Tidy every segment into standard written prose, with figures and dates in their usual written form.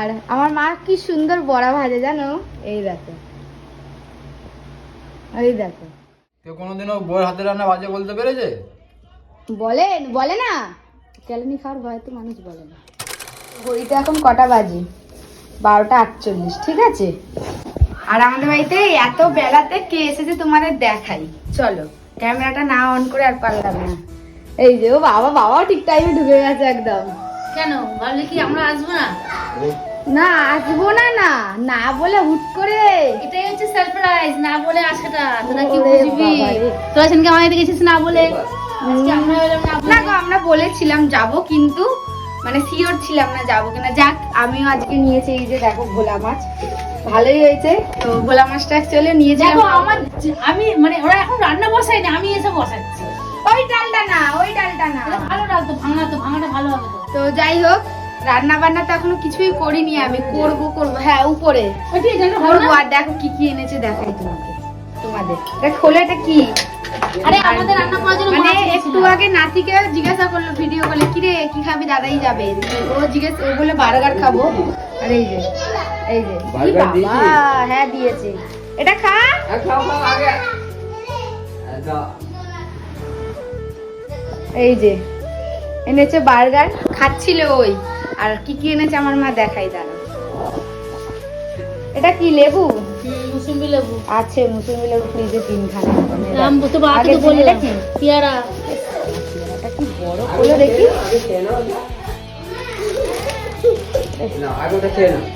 আর আমার মা কি সুন্দর বড়া ভাজে জানো, এই দেখো এই দেখো। কেউ কোনোদিনও বউয়ের হাতে রান্না বাজে বলতে পেরেছে? বলে না, কেলানি খাওয়ার ভয় তো মানুষ বলে না। ঘড়িতে এখন কটা বাজে? 12:48, ঠিক আছে। আর আমাদের বাড়িতে এত বেলাতে কে এসেছে তোমাদের দেখাই, চলো। ক্যামেরাটা না অন করে আর পারলাম না। এই যে ও বাবাও ঠিক টাইমে ঢুকে গেছে একদম। কেন ভাবলে কি আমরা আসবো না? না আসবো না, না না বলে হুট করে। এটাই হচ্ছে সারপ্রাইজ, না বলে আসাটা। তোরা কি ওরে বুঝবি? বাবারে। তোরা সেদিনকে আমাদের গেছিস না বলে, আজকে আমরা এলাম না না বলে। গো, আমরা বলেছিলাম যাবো, কিন্তু মানে সিওর ছিলাম না যাবো কিনা। যাক, আমিও আজকে নিয়েছি এই যে দেখো ভোলা মাছ, ভালোই হয়েছে। তো ভোলা মাছটা অ্যাকচুয়ালি নিয়ে দেখো যাবো। আমি মানে ওরা এখন রান্না বসাই না, আমি এসে বসাচ্ছি। ওই ডালটা না, ওই ডালটা না। এটা ভালো ডাল তো, ভাঙাটা ভালো হবে তো। তো যাই হোক, রান্না বান্না তো এখনো কিছুই করিনি, আমি করবো। হ্যাঁ উপরে ওইটি জানো ভালো করবো। না? আর দেখো কি কি এনেছে দেখাই তোমাদের। এটা খোলে, এটা কি? আরে আমাদের রান্না করার জন্য মানে মাছ একটু এনেছিলাম। আগে নাতিকে জিজ্ঞাসা করলো ভিডিও কলে, কিরে কি খাবি, দাদাই যাবে। ও বলে বার্গার খাবো। আর এই যে কি বাবা, হ্যাঁ দিয়েছে। এটা খা। এই যে এনেছে বার্গার, খাচ্ছিল ওই। আর কি কি এনেছে আমার মা দেখাই, দাঁড়া। এটা কি লেবু? মুসুম্বি লেবু আছে, মুসুম্বি লেবু ফ্রিজে 3খানা। নাম তো বাকি তো বললাম। পেয়ারা এটা কি বড় হলো দেখি।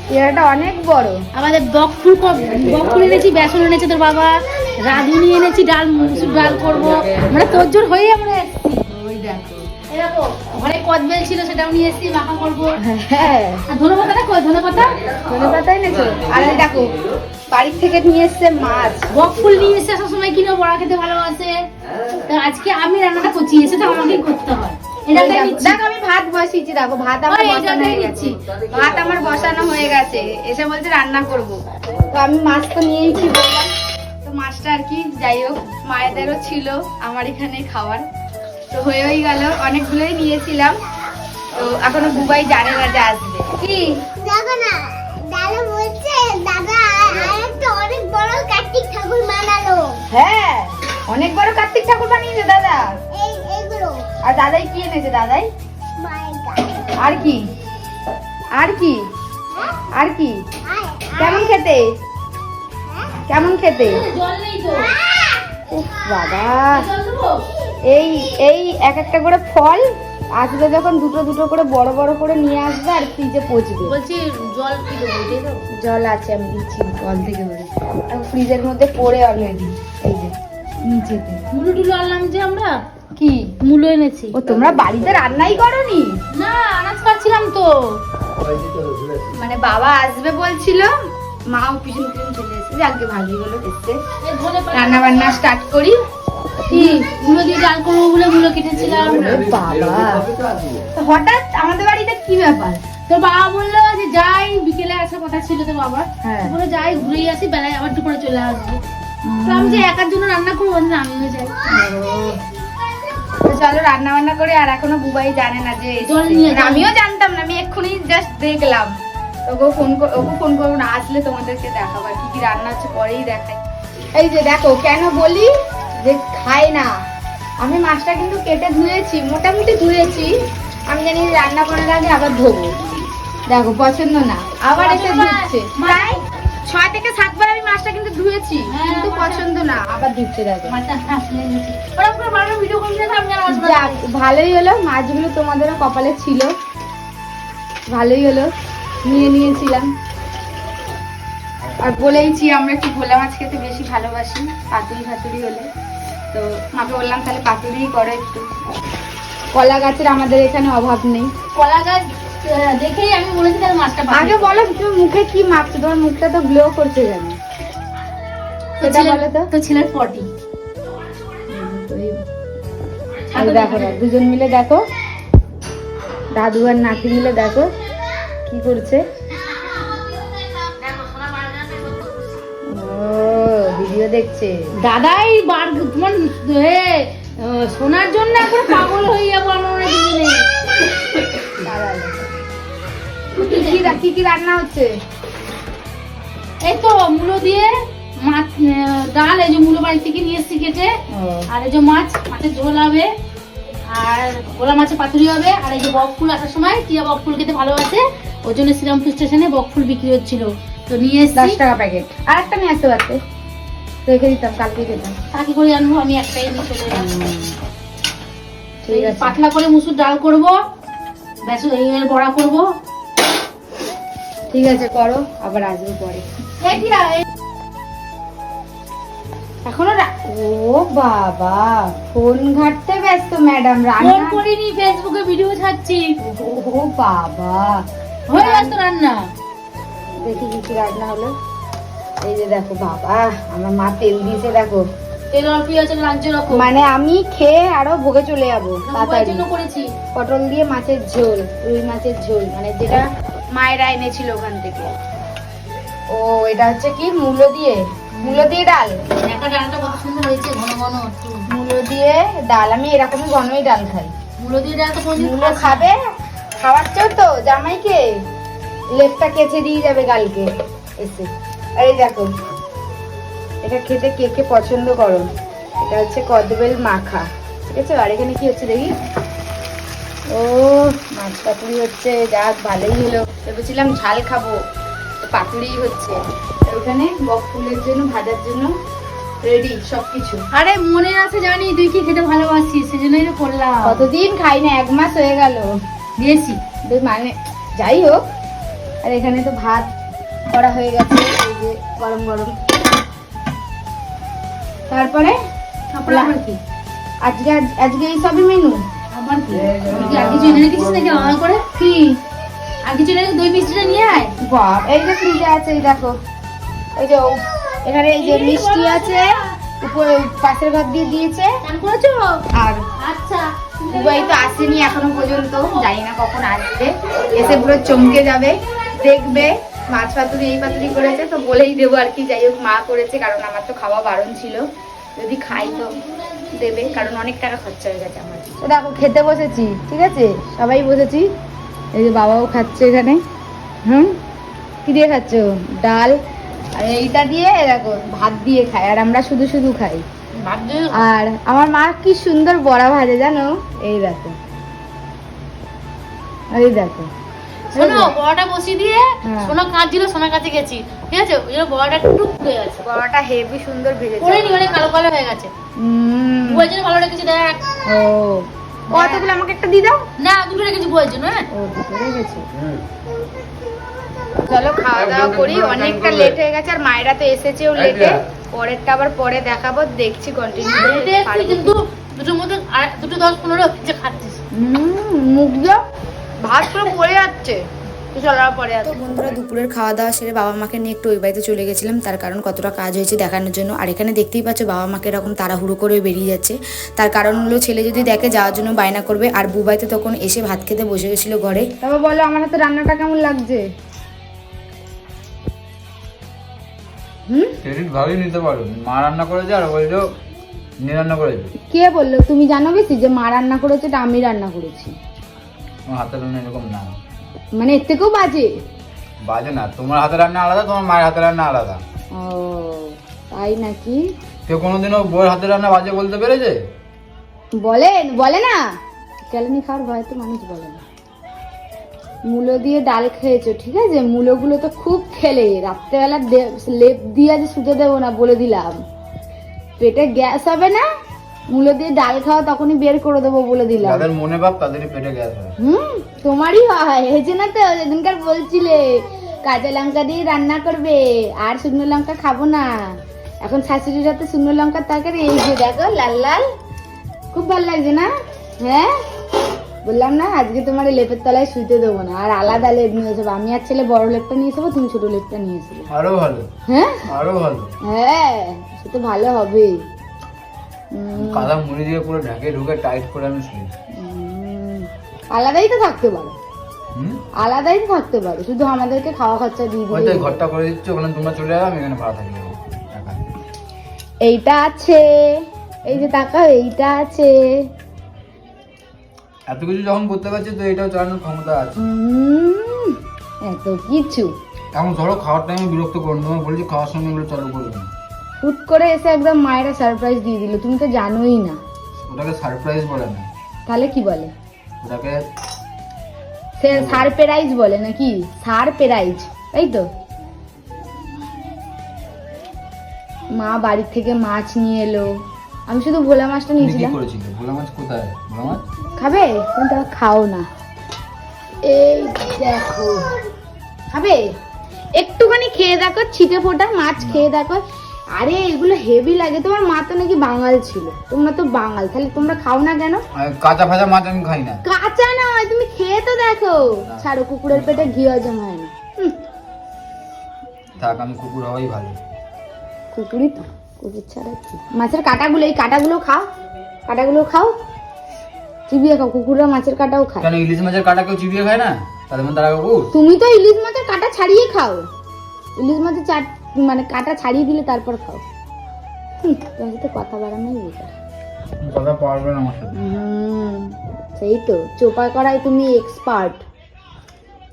পেয়ারাটা অনেক বড়। আমাদের বকফুল এনেছি, বেসন এনেছে তোর বাবা, রাঁধুনি এনেছি, মুসুর ডাল করবো। মানে তোর জোর হয়ে আমরা এসেছি। ওই দেখো, এই দেখো ঘরে কদবেল ছিল, সেটাও নিয়ে এসেছি, মাখা করবো। হ্যাঁ আর ধনেপাতা দেখো, ধনেপাতা ধনেপাতা এনেছো। আর এই দেখো বাড়ির থেকে নিয়ে এসছে মাছ। বকফুল নিয়ে এসে সবসময় কিনে বড়া খেতে ভালোবাসে। তো আজকে আমি রান্নাটা করছি, এসে তো আমাকেই করতে হয়। এটা তাই নিচ্ছি। দেখো আমি ভাত বসিয়েছি, দেখো ভাত আমার ওই, বসানো এটাই হয়ে নিচ্ছি। গেছে। ভাত আমার বসানো হয়ে গেছে, এসে বলছে রান্না করব। তো আমি মাছ তো নিয়েইছি বললাম। তো মাছটা আর কি যাই হোক, মায়েদেরও ছিল, আমার এখানে খাওয়ার তো হয়েই গেল। অনেকগুলোই নিয়েছিলাম। তো এখনো বুবাই জানে না যে আসবে। কি দেখো না, দাদা বলছে দাদা আরেকটা অনেক বড় কার্তিক ঠাকুর বানালো। হ্যাঁ, অনেক বড় কার্তিক ঠাকুর বানিয়েছে দাদা। এইগুলো আর দাদাই কি এনেছে? দাদাই মায়ের গায়ে। আর কি আর কি আর কি কেমন খেতে, কেমন খেতে? জল নেই তো, উফ বাবা, জল দেবো? এই এই এক একটা করে ফল আসবে যখন, দুটো দুটো করে বড় বড় করে নিয়ে আসবে আর ফ্রিজে পচবে। বলছি জল কি দেবো, দিয়ে দেবো? জল আছে, আমি দিচ্ছি কল থেকে করে। আর ফ্রিজের মধ্যে পড়ে অলরেডি, এই যে নিচেতে। মুলো টুলো আনলাম যে আমরা, কি মুলো এনেছি। ও তোমরা বাড়িতে রান্নাই করনি? না, আনাজ কাটছিলাম তো। মানে বাবা আসবে বলছিল, মাও পিছন পিছন চলে এসেছে। আজকে ভালোই হলো এসছে। এই ধনে পাতা রান্না বান্না স্টার্ট করি। কি মুলো দিয়ে ডাল করবো বলে মুলো কেটেছিলাম। ওরে বাবা, তো হঠাৎ আমাদের বাড়িতে কি ব্যাপার? তোর বাবা বললো যে যাই, বিকেলে আসার কথা ছিল তোর বাবার। হ্যাঁ। বলে যাই ঘুরেই আসি, বেলায় আবার দুপুরে চলে আসবো। তো আমি যে একার জন্য রান্না করবো না, আমিও যাই। তো চলো রান্না বান্না করে। আর এখনো বুবাই জানে না যে জল নিয়ে মানে যাও। আমিও জানতাম না, আমি এক্ষুনি জাস্ট দেখলাম। ওকে ফোন করবো না, আসলে তোমাদেরকে দেখাবো আর কি কি রান্না হচ্ছে, পরেই দেখাই। এই যে দেখো, কেন বলি যে খায় না। আমি মাছটা কিন্তু কেটে ধুয়েছি, মোটামুটি ধুয়েছি। আমি জানি রান্না করার আগে আবার ধোবো। দেখো পছন্দ না, আবার এসে ধুচ্ছে। প্রায় 6 থেকে 7 বার আমি মাছটা কিন্তু ধুয়েছি, হ্যাঁ, কিন্তু পছন্দ না, আবার ধুচ্ছে। দেখো মাথা হাসলে নিচে। ওরকম করে বারবার ভিডিও করলে তো আমি আর আসবো না। যাক, ভালোই হলো, মাছগুলো তোমাদেরও কপালে ছিল, ভালোই হলো, নিয়ে নিয়েছিলাম। আর বলেইছি আমরা একটু ভোলা মাছ খেতে বেশি ভালোবাসি, পাতুরি ফাতুরি হলে। তো মাকে বললাম তাহলে পাতুরিই করো একটু। কলা গাছের আমাদের এখানে অভাব নেই। কলা গাছ দেখেই আমি বলেছি তাহলে মাছটা আগে বলো তুমি মুখে কি মাখছো, তোমার মুখটা তো গ্লো করছে কেন সেটা বলো তো। তো ছেলের পটি। আর দেখো না, দুজন মিলে দেখো, দাদু আর নাতি মিলে দেখো কি করছে। ও ভিডিও দেখছে। দাদাই তোমার শোনার জন্য একবার পাগল হয়ে যাবো আমরা দুজনে। কি কি রান্না হচ্ছে? এই তো মূলো দিয়ে মাছ ডাল, এই যে মূলো বাড়ি থেকে নিয়ে এসেছি কেটে, আর এই যে মাছের ঝোল হবে, আর গোলা মাছের পাতুরি হবে, আর এই যে বকফুল আসার সময় টিয়া বকফুল খেতে ভালোবাসে, ওই জন্য শ্রীরামপুর স্টেশনে বকফুল বিক্রি হচ্ছিল, তো নিয়ে এসেছি। 10 টাকা প্যাকেট। আর একটা নিয়ে আসতে পারতে, রেখে দিতাম, কালকে খেতাম। তা কি করে আনবো, আমি একটাই নিয়ে চলে এলাম। ঠিক আছে, পাতলা করে মুসুর ডাল করবো, বেসন এর বড়া করবো। ঠিক আছে করো, আবার আসবো পরে। এখনো ও বাবা, ফোন ঘাটতে ব্যস্ত ম্যাডাম। ফোন রান্না করিনি, ফেসবুকে ভিডিও ছাড়ছি। ও বাবা, হয়ে গেছে রান্না। দেখি কি কি রান্না হলো। এই যে দেখো বাবা, আমার মা তেল দিয়েছে দেখো, তেল অল্প আছে, লাগছে রকম। মানে আমি খেয়ে আরো ভোগে চলে যাবো তার তাড়াতাড়ি। জন্য করেছি। পটল দিয়ে মাছের ঝোল, রুই মাছের ঝোল, মানে যেটা মায়েরা এনেছিল ওখান থেকে। ও এটা হচ্ছে কি, মূলো দিয়ে ডাল। একটা ডালটা কত সুন্দর হয়েছে, ঘন ঘন একটু। মূলো দিয়ে ডাল, আমি এরকমই ঘনই ডাল খাই। মূলো দিয়ে ডাল তো কোনদিন মূলো খাবে, খাওয়াচ্ছেও তো জামাইকে, লেপটা কেচে দিয়ে যাবে কালকে এসে। আর এই দেখো, এটা খেতে কে কে পছন্দ করো, এটা হচ্ছে কদবেল মাখা, ঠিক আছে। আর এখানে কি হচ্ছে দেখি, ও মাছ পাতুরি হচ্ছে, যাক ভালোই হলো। ভেবেছিলাম ঝাল খাবো, তো পাতুরিই হচ্ছে। আর ওখানে বকফুলের জন্য, ভাজার জন্য রেডি সবকিছু। আরে মনে আছে জানি তুই কি খেতে ভালোবাসিস, সেজন্যই তো করলাম। কতদিন খাই না, 1 মাস হয়ে গেল দিয়েছি। মানে যাই হোক। আর এখানে তো ভাত করা হয়ে গেছে, এই যে গরম গরম। তারপরে তারপরে আবার কি? আজকে এই সবই মেনু। আবার কি? তুই কি আর কিছু এনে রেখেছিস নাকি আলাদা করে? কি আর কিছু এনে রেখে দই মিষ্টিটা নিয়ে আয়। বাপ, এই যে ফ্রিজে আছে, এই দেখো, এই যে এখানে এই যে মিষ্টি আছে, উপরে পাশের ঘর দিয়ে দিয়েছে। চান করেছো? আর আচ্ছা। দুবাই তো আসেনি এখনো পর্যন্ত, জানি না কখন আসবে। এসে পুরো চমকে যাবে, দেখবে মাছ পাতুরি এই পাতুরি করেছে, তো বলেই দেবো আর কি। যাই হোক, মা করেছে, কারণ আমার তো খাওয়া বারণ ছিল, যদি খাই তো দেবে, কারণ অনেক টাকা খরচা হয়ে গেছে আমার। তো দেখো খেতে বসেছি, ঠিক আছে, সবাই বসেছি। এই যে বাবাও খাচ্ছে এখানে। কি দিয়ে খাচ্ছ? ডাল, আর এইটা দিয়ে দেখো ভাত দিয়ে খাই, আর আমরা শুধু শুধু খাই। ভাত দিয়ে আর আমার মা কি সুন্দর বড়া ভাজে জানো, এই দেখো, এই দেখো। শোনো, বড়াটা বসিয়ে দিয়ে হ্যাঁ। সোনা কাঁদছিল, সোনার কাছে গেছি, ঠিক আছে, ওই জন্য বড়াটা টুক হয়ে গেছে। বড়াটা হেভি সুন্দর ভেজেছে। করে নি, মানে কালো কালো হয়ে গেছে। বুয়ের জন্য ভালো রেখেছি, দেখ। ও কতগুলো আমাকে একটা দিয়ে দাও। না, দুটো রেখেছি বুয়ের জন্য। হ্যাঁ, ও দুটো রেখেছে। চলো খাওয়া দাওয়া করি, অনেকটা লেট হয়ে গেছে, আর মায়েরা তো এসেছেও লেটে। পরেরটা আবার পরে দেখাবো, দেখছি কন্টিনিউ রেটে এসছি, কিন্তু দুটোর মধ্যে আর দুটো 10-15 হচ্ছে খাচ্ছিস। মুখ দাও, ভাত পুরো পড়ে যাচ্ছে। তো বন্ধুরা, দুপুরের খাওয়া দাওয়া সেরে বাবা মাকে নিয়ে একটু ওই বাড়িতে চলে গেছিলাম, তার কারণ কতটা কাজ হয়েছে দেখানোর জন্য। আর এখানে দেখতেই পাচ্ছ বাবা মাকে এরকম তাড়াহুড়ো করে বেরিয়ে যাচ্ছে, তার কারণ হলো ছেলে যদি দেখে যাওয়ার জন্য বায়না করবে। আর বুবাইতে তখন এসে ভাত খেতে বসে গেছিলো ঘরে। তারপর বলো আমার হাতে রান্নাটা কেমন লাগছে। ক্রেডিট ভালোই নিতে পারো, মা রান্না করেছে আর বলছো নি রান্না করেছে। কে বললো? তুমি জানো বেশি যে মা রান্না করেছে, এটা আমি রান্না করেছি। তোমার হাতের রান্না এরকম না, মানে এর থেকেও বাজে? বাজে না, তোমার হাতের রান্না আলাদা, তোমার মায়ের হাতের রান্না আলাদা। ও তাই নাকি? কেউ কোনোদিনও বউয়ের হাতের রান্না বাজে বলতে পেরেছে? বলে না, কেলানি খাওয়ার ভয় তো মানুষ বলে না। মূলো দিয়ে ডাল খেয়েছো, ঠিক আছে, মূলোগুলো তো খুব খেলে, রাত্রেবেলা লেপ দিয়ে যে শুতে দেবো না বলে দিলাম, পেটে গ্যাস হবে না। মূলো দিয়ে ডাল খাওয়া তখনই বের করে দেবো বলে দিলাম। যাদের মনে ভাব তাদেরই পেটে গ্যাস হয়। তোমারই হয়, হয়েছে না তো? সেদিনকার বলছিলে কাঁচা লঙ্কা দিয়ে রান্না করবে, আর শুকনো লঙ্কা খাবো না। এখন শাশুড়ির হাতে শুকনো লঙ্কার তরকারি, এই যে দেখো লাল লাল, খুব ভালো লাগছে না? হ্যাঁ, বললাম না আজকে তোমার লেপের তলায় শুইতে দেবো না, আর আলাদা লেপ নিয়ে এসবো। আমি আর ছেলে বড় লেপটা নিয়ে এসবো, তুমি ছোট লেপটা নিয়ে এসবো। আরো ভালো, হ্যাঁ আরো ভালো। হ্যাঁ, সে তো ভালো হবে। কাদা মুড়ি দিয়ে পুরো ঢাকে ঢুকে টাইট করে আমি শুই। আলাদাই তো থাকতে পারো, আলাদাই তো থাকতে পারো, শুধু আমাদেরকে খাওয়া খরচা দিয়ে ওই তো দিলে। ঘরটা করে দিচ্ছ, ওখানে তোমরা চলে যাবে, আমি এখানে ভাড়া থাকি যাবো একা। এইটা আছে, এই যে তাকাও, এইটা আছে। এত কিছু যখন করতে পারছি তো এটাও চালানোর ক্ষমতা আছে। এত কিছু এখন ধরো খাওয়ার টাইমে বিরক্ত করুন, তোমার বলছি খাওয়ার সময় এগুলো চালু করবে না। হুট করে এসে একদম মায়েরা সারপ্রাইজ দিয়ে দিল, তুমি তো জানোই না। ওটাকে সারপ্রাইজ বলে না, তাহলে কি বলে? ওটাকে সে সারপ্রাইজ বলে নাকি? সারপ্রাইজ, তাই তো। মা বাড়ি থেকে মাছ নিয়ে এলো, আমি শুধু ভোলা মাছটা তুমি কি নিয়েছিলাম। করেছিলে? ভোলা মাছ কোথায়? ভোলা মাছ খাবে? তুমি তো খাও না। এই দেখো, খাবে? একটুখানি খেয়ে দেখো, ছিটে ফোটা মাছ খেয়ে দেখো। আরে এগুলো হেভি লাগে। তোমার মা তো নাকি বাঙাল ছিল, তোমরা তো বাঙাল, তাহলে তোমরা খাও না কেন? আর কাঁচা ফাঁচা মাছ আমি খাই না। কাঁচা নয়, তুমি খেয়ে তো দেখো। ছাড়ো, কুকুরের পেটে ঘি হজম হয় না। থাক, আমি কুকুর হওয়াই ভালো। কুকুরই তো, কুকুর ছাড়া কি? মাছের কাঁটাগুলো, এই কাঁটাগুলো খাও, কাঁটাগুলো খাও, চিবিয়ে খাও। কুকুররা মাছের কাঁটাও খায়। কেন ইলিশ মাছের কাঁটা কেউ চিবিয়ে খায় না? তাহলে মানে তারা কুকুর? তুমি তো ইলিশ মাছের কাঁটা ছাড়িয়ে খাও। ইলিশ মাছের মানে কাঁটা ছাড়িয়ে দিলে তারপর খাও। তোমার সাথে কথা বাড়ানোই বেকার। কথা পারবে না আমার সাথে। সেই তো, চোপা করায় তুমি এক্সপার্ট।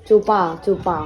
চোপা চোপা